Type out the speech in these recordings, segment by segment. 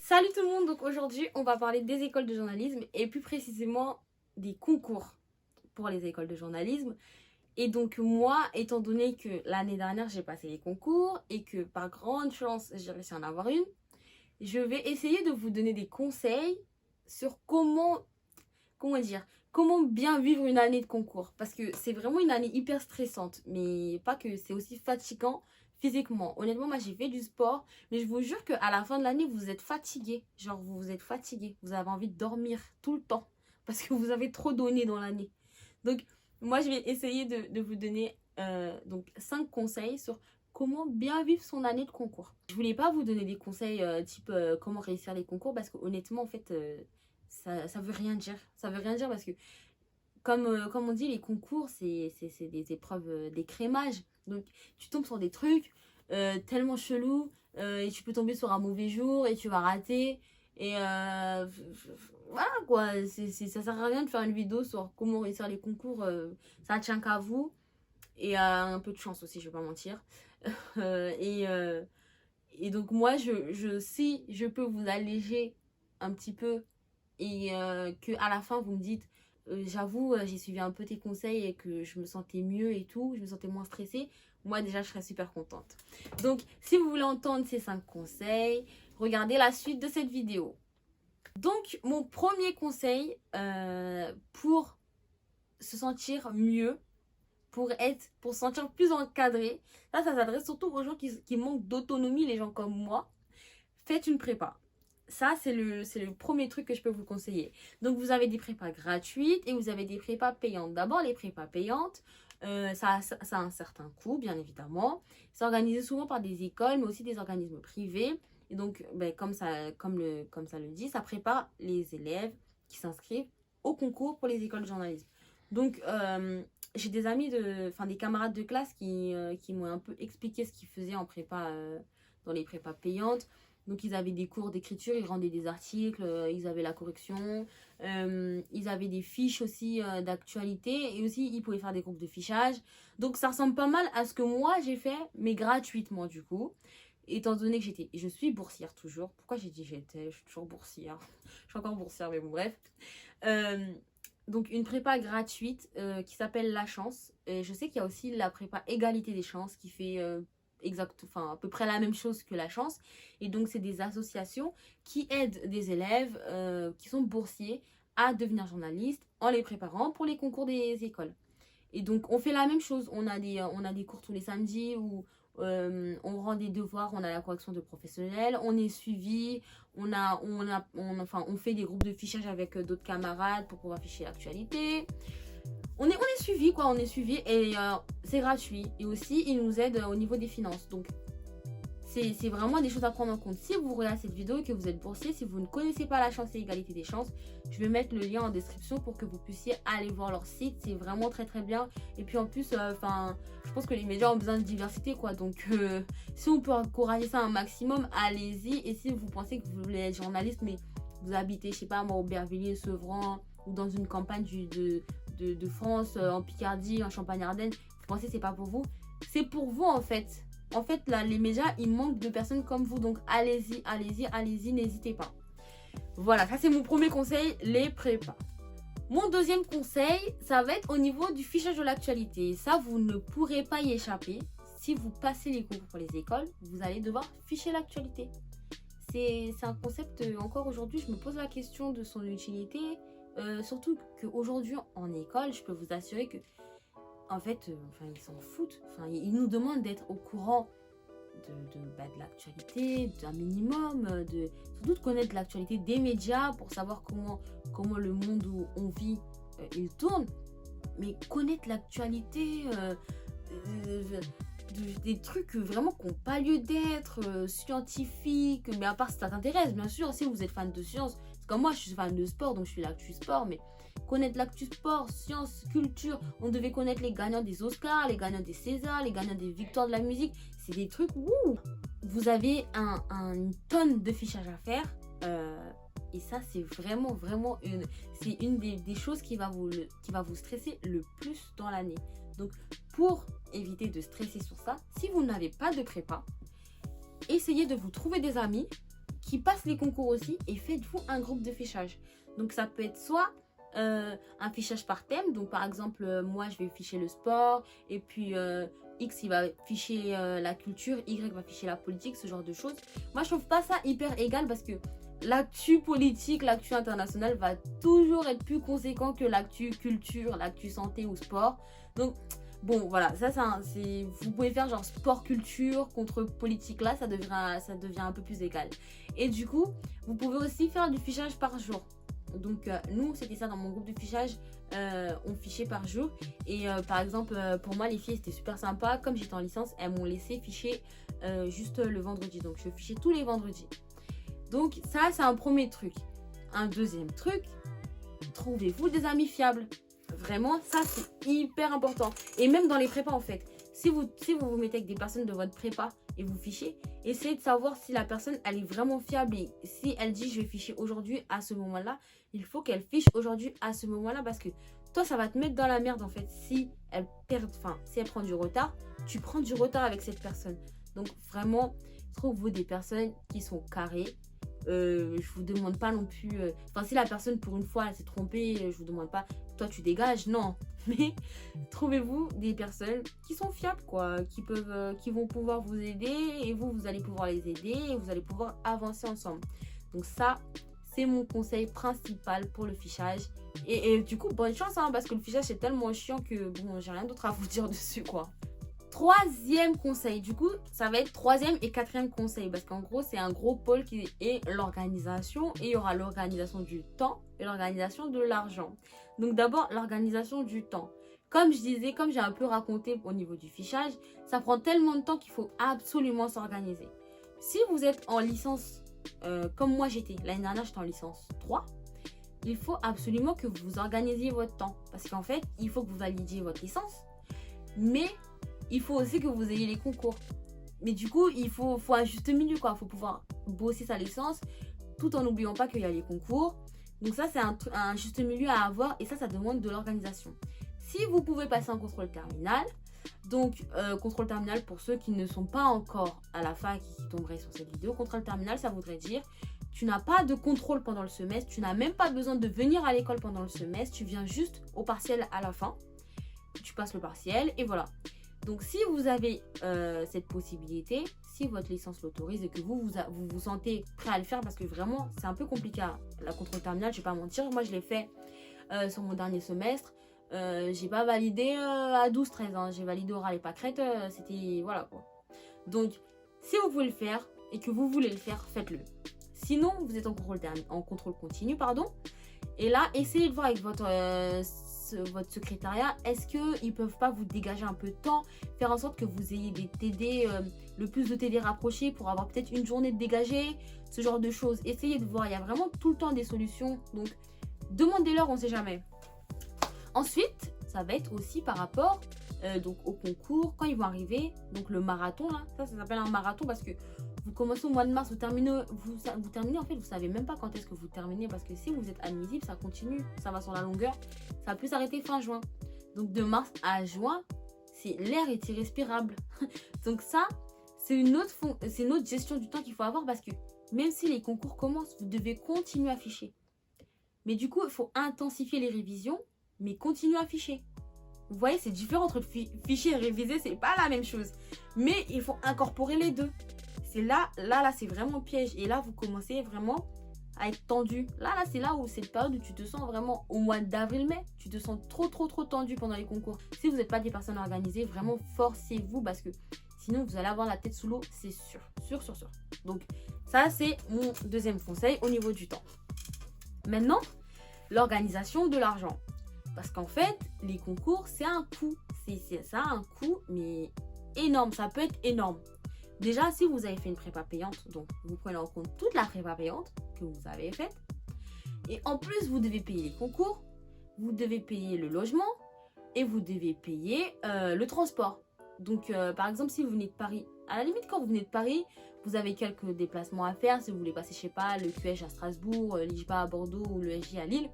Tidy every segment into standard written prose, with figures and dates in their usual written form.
Salut tout le monde, donc aujourd'hui on va parler des écoles de journalisme et plus précisément des concours pour les écoles de journalisme. Et donc moi, étant donné que l'année dernière j'ai passé les concours et que par grande chance j'ai réussi à en avoir une, je vais essayer de vous donner des conseils sur comment bien vivre une année de concours. Parce que c'est vraiment une année hyper stressante, mais pas que, c'est aussi fatigant physiquement. Honnêtement, moi j'ai fait du sport, mais je vous jure qu'à la fin de l'année, vous êtes fatigué. Genre, vous êtes fatigué. Vous avez envie de dormir tout le temps parce que vous avez trop donné dans l'année. Donc, moi je vais essayer de vous donner 5 conseils sur comment bien vivre son année de concours. Je voulais pas vous donner des conseils type comment réussir les concours parce que honnêtement, en fait, ça veut rien dire. Ça veut rien dire parce que, comme on dit, les concours, c'est des épreuves d'écrémage. Donc, tu tombes sur des trucs tellement chelous et tu peux tomber sur un mauvais jour et tu vas rater. Et voilà quoi, ça sert à rien de faire une vidéo sur comment réussir les concours. Ça tient qu'à vous. Et un peu de chance aussi, je vais pas mentir. Euh, et, euh, et donc, moi, si je peux vous alléger un petit peu et que à la fin vous me dites j'avoue j'ai suivi un peu tes conseils et que je me sentais mieux et tout, je me sentais moins stressée, moi déjà je serais super contente. Donc si vous voulez entendre ces 5 conseils, regardez la suite de cette vidéo. Donc mon premier conseil pour se sentir mieux, pour se sentir plus encadré, là ça s'adresse surtout aux gens qui manquent d'autonomie, les gens comme moi. Faites une prépa. Ça, c'est le premier truc que je peux vous conseiller. Donc, vous avez des prépas gratuites et vous avez des prépas payantes. D'abord, les prépas payantes, ça a un certain coût, bien évidemment. C'est organisé souvent par des écoles, mais aussi des organismes privés. Et donc, comme ça le dit, ça prépare les élèves qui s'inscrivent au concours pour les écoles de journalisme. Donc, j'ai des amis, des camarades de classe qui m'ont un peu expliqué ce qu'ils faisaient en prépa, dans les prépas payantes. Donc, ils avaient des cours d'écriture, ils rendaient des articles, ils avaient la correction, ils avaient des fiches aussi d'actualité et aussi ils pouvaient faire des groupes de fichage. Donc, ça ressemble pas mal à ce que moi j'ai fait, mais gratuitement du coup. Étant donné que je suis boursière toujours. Pourquoi j'ai dit j'étais? Je suis toujours boursière. Je suis encore boursière, mais bon, bref. Euh, donc, une prépa gratuite qui s'appelle La Chance. Et je sais qu'il y a aussi la prépa Égalité des chances qui fait à peu près la même chose que La Chance. Et donc, c'est des associations qui aident des élèves qui sont boursiers à devenir journalistes en les préparant pour les concours des écoles. Et donc, on fait la même chose. On a des cours tous les samedis où on rend des devoirs, on a la correction de professionnels, on est suivi, on fait des groupes de fichage avec d'autres camarades pour pouvoir ficher l'actualité. On est suivi, quoi, on est suivi et c'est gratuit. Et aussi, ils nous aident au niveau des finances. Donc, c'est vraiment des choses à prendre en compte. Si vous regardez cette vidéo et que vous êtes boursier, si vous ne connaissez pas La Chance et l'égalité des chances, je vais mettre le lien en description pour que vous puissiez aller voir leur site. C'est vraiment très très bien. Et puis en plus, je pense que les médias ont besoin de diversité, quoi. Donc, si on peut encourager ça un maximum, allez-y. Et si vous pensez que vous voulez être journaliste, mais vous habitez, je sais pas moi, Aubervilliers, Sevran ou dans une campagne de France, en Picardie, en Champagne-Ardenne, vous pensez que c'est pas pour vous? C'est pour vous en fait. En fait, là, les médias, ils manquent de personnes comme vous. Donc, allez-y, allez-y, allez-y, n'hésitez pas. Voilà, ça c'est mon premier conseil, les prépas. Mon deuxième conseil, ça va être au niveau du fichage de l'actualité. Ça, vous ne pourrez pas y échapper. Si vous passez les concours pour les écoles, vous allez devoir ficher l'actualité. C'est un concept, encore aujourd'hui, je me pose la question de son utilité. Surtout qu'aujourd'hui, en école, je peux vous assurer que en fait, ils s'en foutent. Ils nous demandent d'être au courant de l'actualité, d'un minimum, surtout de connaître l'actualité des médias pour savoir comment le monde où on vit, il tourne. Mais connaître l'actualité des trucs vraiment qui n'ont pas lieu d'être, scientifiques, mais à part si ça t'intéresse, bien sûr, si vous êtes fan de science, c'est comme moi, je suis fan de sport, donc je suis l'actu sport, mais connaître l'actu sport, science, culture, on devait connaître les gagnants des Oscars, les gagnants des Césars, les gagnants des victoires de la musique, c'est des trucs, wouh, vous avez une tonne de fichage à faire, et ça c'est vraiment une des choses qui va vous stresser le plus dans l'année. Donc pour éviter de stresser sur ça, si vous n'avez pas de prépa, essayez de vous trouver des amis qui passent les concours aussi et faites-vous un groupe de fichage. Donc ça peut être soit un fichage par thème. Donc par exemple, moi je vais ficher le sport et puis X il va ficher la culture, Y va ficher la politique, ce genre de choses. Moi je trouve pas ça hyper égal parce que l'actu politique, l'actu internationale va toujours être plus conséquent que l'actu culture, l'actu santé ou sport. Donc bon voilà, ça c'est vous pouvez faire genre sport culture contre politique, là ça devient un peu plus égal. Et du coup, vous pouvez aussi faire du fichage par jour. Donc nous c'était ça dans mon groupe de fichage, on fichait par jour et par exemple pour moi les filles c'était super sympa, comme j'étais en licence elles m'ont laissé ficher juste le vendredi, donc je fichais tous les vendredis. Donc ça c'est un premier truc. Un deuxième truc, trouvez-vous des amis fiables. Vraiment ça c'est hyper important, et même dans les prépas en fait. Si vous vous mettez avec des personnes de votre prépa et vous fichez, essayez de savoir si la personne elle est vraiment fiable, et si elle dit je vais ficher aujourd'hui à ce moment là, il faut qu'elle fiche aujourd'hui à ce moment là, parce que toi ça va te mettre dans la merde en fait. Si elle prend du retard, tu prends du retard avec cette personne. Donc vraiment trouvez-vous des personnes qui sont carrées. Je vous demande pas non plus si la personne pour une fois elle s'est trompée, je vous demande pas toi tu dégages, non, mais trouvez-vous des personnes qui sont fiables quoi, qui vont pouvoir vous aider, et vous allez pouvoir les aider et vous allez pouvoir avancer ensemble. Donc ça c'est mon conseil principal pour le fichage, et du coup bonne chance hein, parce que le fichage c'est tellement chiant que bon j'ai rien d'autre à vous dire dessus quoi. Troisième conseil, du coup, ça va être troisième et quatrième conseil, parce qu'en gros, c'est un gros pôle qui est l'organisation, et il y aura l'organisation du temps et l'organisation de l'argent. Donc d'abord, l'organisation du temps. Comme je disais, comme j'ai un peu raconté au niveau du fichage, ça prend tellement de temps qu'il faut absolument s'organiser. Si vous êtes en licence, comme moi j'étais, l'année dernière j'étais en licence 3, il faut absolument que vous organisiez votre temps. Parce qu'en fait, il faut que vous validiez votre licence, mais il faut aussi que vous ayez les concours. Mais du coup, il faut un juste milieu quoi. Il faut pouvoir bosser sa licence tout en n'oubliant pas qu'il y a les concours. Donc ça, c'est un juste milieu à avoir, et ça demande de l'organisation. Si vous pouvez passer en contrôle terminal, donc contrôle terminal pour ceux qui ne sont pas encore à la fac et qui tomberaient sur cette vidéo, contrôle terminal, ça voudrait dire tu n'as pas de contrôle pendant le semestre, tu n'as même pas besoin de venir à l'école pendant le semestre, tu viens juste au partiel à la fin, tu passes le partiel et voilà. Donc si vous avez cette possibilité, si votre licence l'autorise et que vous vous sentez prêt à le faire, parce que vraiment c'est un peu compliqué la contrôle terminale, je vais pas mentir, moi je l'ai fait sur mon dernier semestre, j'ai pas validé à 12-13 hein, j'ai validé oral et pâquerette, c'était voilà quoi. Donc si vous pouvez le faire et que vous voulez le faire, faites-le. Sinon vous êtes en contrôle continu pardon, et là essayez de voir avec votre secrétariat, est-ce qu'ils peuvent pas vous dégager un peu de temps, faire en sorte que vous ayez des TD, le plus de TD rapprochés pour avoir peut-être une journée de dégagée, ce genre de choses. Essayez de voir, il y a vraiment tout le temps des solutions, donc demandez-leur, on sait jamais. Ensuite, ça va être aussi par rapport donc au concours, quand ils vont arriver, donc le marathon là, ça s'appelle un marathon parce que vous commencez au mois de mars, vous terminez en fait, vous savez même pas quand est-ce que vous terminez, parce que si vous êtes admissible, ça continue, ça va sur la longueur, ça va plus s'arrêter fin juin. Donc de mars à juin, l'air est irrespirable. Donc ça, c'est une autre gestion du temps qu'il faut avoir, parce que même si les concours commencent, vous devez continuer à ficher. Mais du coup, il faut intensifier les révisions, mais continuer à ficher. Vous voyez, c'est différent entre ficher et réviser, c'est pas la même chose. Mais il faut incorporer les deux. C'est là, c'est vraiment piège. Et là, vous commencez vraiment à être tendu. Là, c'est là où c'est la période où tu te sens vraiment au mois d'avril-mai. Tu te sens trop tendu pendant les concours. Si vous n'êtes pas des personnes organisées, vraiment forcez-vous, parce que sinon, vous allez avoir la tête sous l'eau, c'est sûr. Sûr. Donc, ça, c'est mon deuxième conseil au niveau du temps. Maintenant, l'organisation de l'argent. Parce qu'en fait, les concours, c'est un coût. Ça a un coût, mais énorme. Ça peut être énorme. Déjà, si vous avez fait une prépa payante, donc vous prenez en compte toute la prépa payante que vous avez faite. Et en plus, vous devez payer les concours, vous devez payer le logement et vous devez payer le transport. Donc, par exemple, si vous venez de Paris, à la limite, quand vous venez de Paris, vous avez quelques déplacements à faire. Si vous voulez passer, je sais pas, le QH à Strasbourg, l'IJPA à Bordeaux ou le SJ à Lille,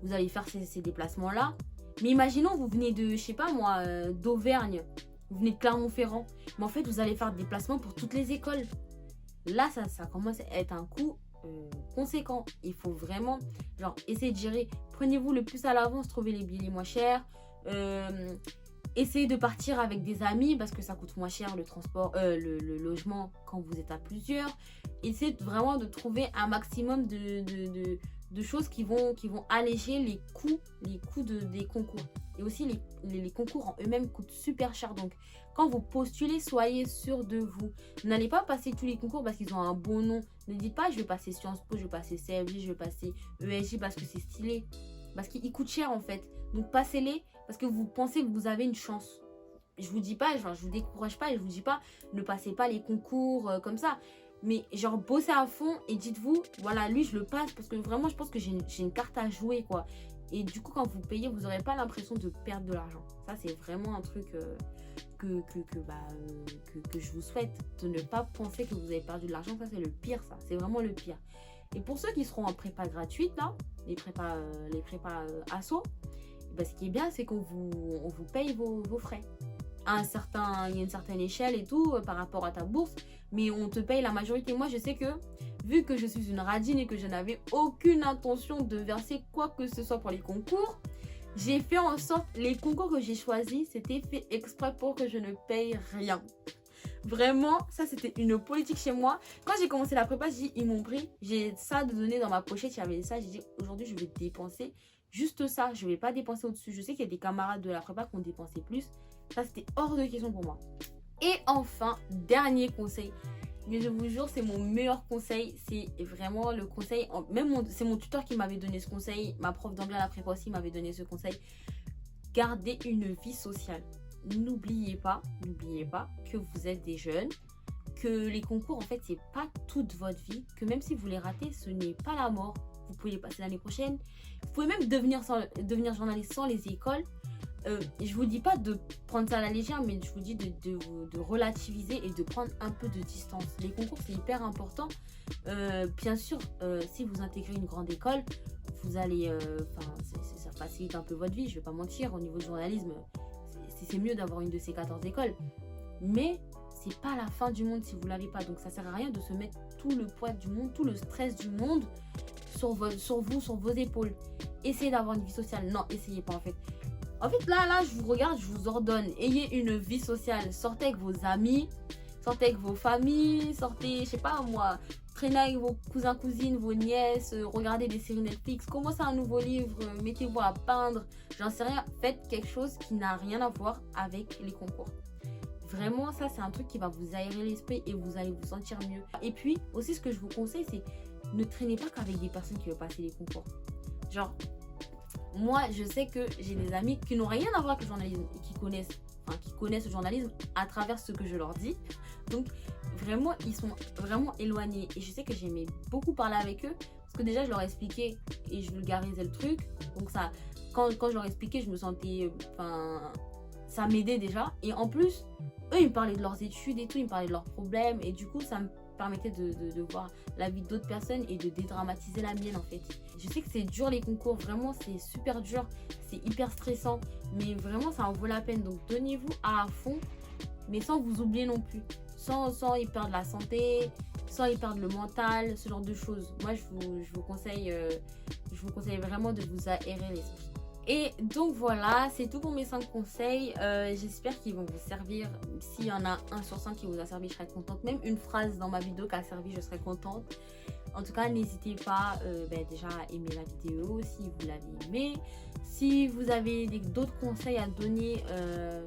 vous allez faire ces déplacements-là. Mais imaginons, vous venez de, je sais pas moi, d'Auvergne, vous venez de Clermont-Ferrand. Mais en fait, vous allez faire des déplacements pour toutes les écoles. là, ça commence à être un coût conséquent. Il faut vraiment, genre, essayer de gérer. Prenez-vous le plus à l'avance, trouvez les billets les moins chers. Essayez de partir avec des amis parce que ça coûte moins cher le transport, le logement quand vous êtes à plusieurs. Essayez vraiment de trouver un maximum de choses qui vont alléger les coûts des concours. Et aussi, les concours en eux-mêmes coûtent super cher. Donc, quand vous postulez, soyez sûr de vous. N'allez pas passer tous les concours parce qu'ils ont un bon nom. Ne dites pas, je vais passer Sciences Po, je vais passer CFJ, je vais passer ESJ parce que c'est stylé. Parce qu'ils coûtent cher en fait. Donc, passez-les parce que vous pensez que vous avez une chance. Je vous dis pas, genre, je vous décourage pas et je vous dis pas, ne passez pas les concours comme ça. Mais genre, bossez à fond et dites-vous, voilà, lui, je le passe parce que vraiment, je pense que j'ai une carte à jouer, quoi. Et du coup, quand vous payez, vous n'aurez pas l'impression de perdre de l'argent. Ça, c'est vraiment un truc que je vous souhaite. De ne pas penser que vous avez perdu de l'argent. Ça, c'est le pire, ça. C'est vraiment le pire. Et pour ceux qui seront en prépa gratuite, là, les prépas asso, ben, ce qui est bien, c'est qu'on vous paye vos frais. Il y a une certaine échelle et tout par rapport à ta bourse, mais on te paye la majorité. Moi, je sais que vu que je suis une radine et que je n'avais aucune intention de verser quoi que ce soit pour les concours, j'ai fait en sorte, les concours que j'ai choisis, c'était fait exprès pour que je ne paye rien. Vraiment, ça c'était une politique chez moi. Quand j'ai commencé la prépa, j'ai dit, ils m'ont pris, j'ai ça de donner dans ma pochette, il y avait ça, j'ai dit, aujourd'hui je vais dépenser juste ça, je ne vais pas dépenser au-dessus. Je sais qu'il y a des camarades de la prépa qui ont dépensé plus. Ça, c'était hors de question pour moi. Et enfin, dernier conseil. Mais je vous jure, c'est mon meilleur conseil. C'est vraiment le conseil. C'est mon tuteur qui m'avait donné ce conseil. Ma prof d'anglais à la prépa aussi m'avait donné ce conseil. Gardez une vie sociale. N'oubliez pas que vous êtes des jeunes. Que les concours, en fait, c'est pas toute votre vie. Que même si vous les ratez, ce n'est pas la mort. Vous pouvez les passer l'année prochaine. Vous pouvez même devenir journaliste sans les écoles. Je vous dis pas de prendre ça à la légère, mais je vous dis de relativiser et de prendre un peu de distance. Les concours, c'est hyper important. Bien sûr, si vous intégrez une grande école, vous allez, ça facilite un peu votre vie, je vais pas mentir. Au niveau du journalisme, c'est mieux d'avoir une de ces 14 écoles. Mais c'est pas la fin du monde si vous l'avez pas. Donc ça sert à rien de se mettre tout le poids du monde, tout le stress du monde sur vos épaules. Essayez d'avoir une vie sociale. Non, essayez pas en fait. En fait, là, je vous regarde, je vous ordonne. Ayez une vie sociale. Sortez avec vos amis, sortez avec vos familles, sortez, je sais pas moi, traînez avec vos cousins, cousines, vos nièces, regardez des séries Netflix, commencez un nouveau livre, mettez-vous à peindre, j'en sais rien. Faites quelque chose qui n'a rien à voir avec les concours. Vraiment, ça, c'est un truc qui va vous aérer l'esprit et vous allez vous sentir mieux. Et puis, aussi, ce que je vous conseille, c'est ne traînez pas qu'avec des personnes qui veulent passer les concours. Genre, moi, je sais que j'ai des amis qui n'ont rien à voir avec le journalisme et qui connaissent le journalisme à travers ce que je leur dis. Donc, vraiment, ils sont vraiment éloignés. Et je sais que j'aimais beaucoup parler avec eux parce que déjà, je leur expliquais et je vulgarisais le truc. Donc, ça, quand je leur expliquais, je me sentais... ça m'aidait déjà. Et en plus, eux, ils me parlaient de leurs études et tout, ils me parlaient de leurs problèmes. Et du coup, ça me permettait de voir la vie d'autres personnes et de dédramatiser la mienne en fait. Je sais que c'est dur les concours, vraiment c'est super dur, c'est hyper stressant, mais vraiment ça en vaut la peine. Donc donnez-vous à fond, mais sans vous oublier non plus, sans y perdre la santé, sans y perdre le mental, ce genre de choses. Moi je vous conseille vraiment de vous aérer l'esprit. Et donc voilà, c'est tout pour mes 5 conseils. J'espère qu'ils vont vous servir. S'il y en a un sur 5 qui vous a servi, je serai contente. Même une phrase dans ma vidéo qui a servi, je serai contente. En tout cas, n'hésitez pas déjà à aimer la vidéo si vous l'avez aimée. Si vous avez d'autres conseils à donner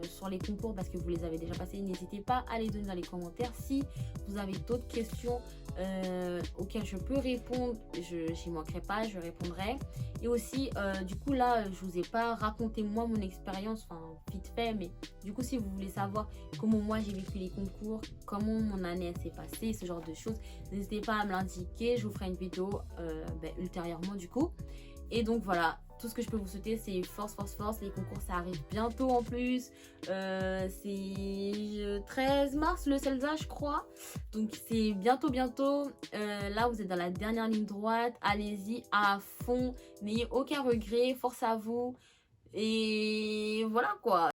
sur les concours parce que vous les avez déjà passés, n'hésitez pas à les donner dans les commentaires. Si vous avez d'autres questions auxquelles je peux répondre, je n'y manquerai pas, je répondrai. Et aussi, du coup là, je vous ai pas raconté moi mon expérience, enfin vite fait, mais du coup si vous voulez savoir comment moi j'ai vécu les concours, comment mon année s'est passée, ce genre de choses, n'hésitez pas à me l'indiquer, je vous ferai une vidéo ultérieurement du coup. Et donc voilà, tout ce que je peux vous souhaiter c'est force, force, force. Les concours ça arrive bientôt en plus. C'est 13 mars le CELSA je crois. Donc c'est bientôt, bientôt. Là vous êtes dans la dernière ligne droite. Allez-y à fond. N'ayez aucun regret. Force à vous. Et voilà quoi.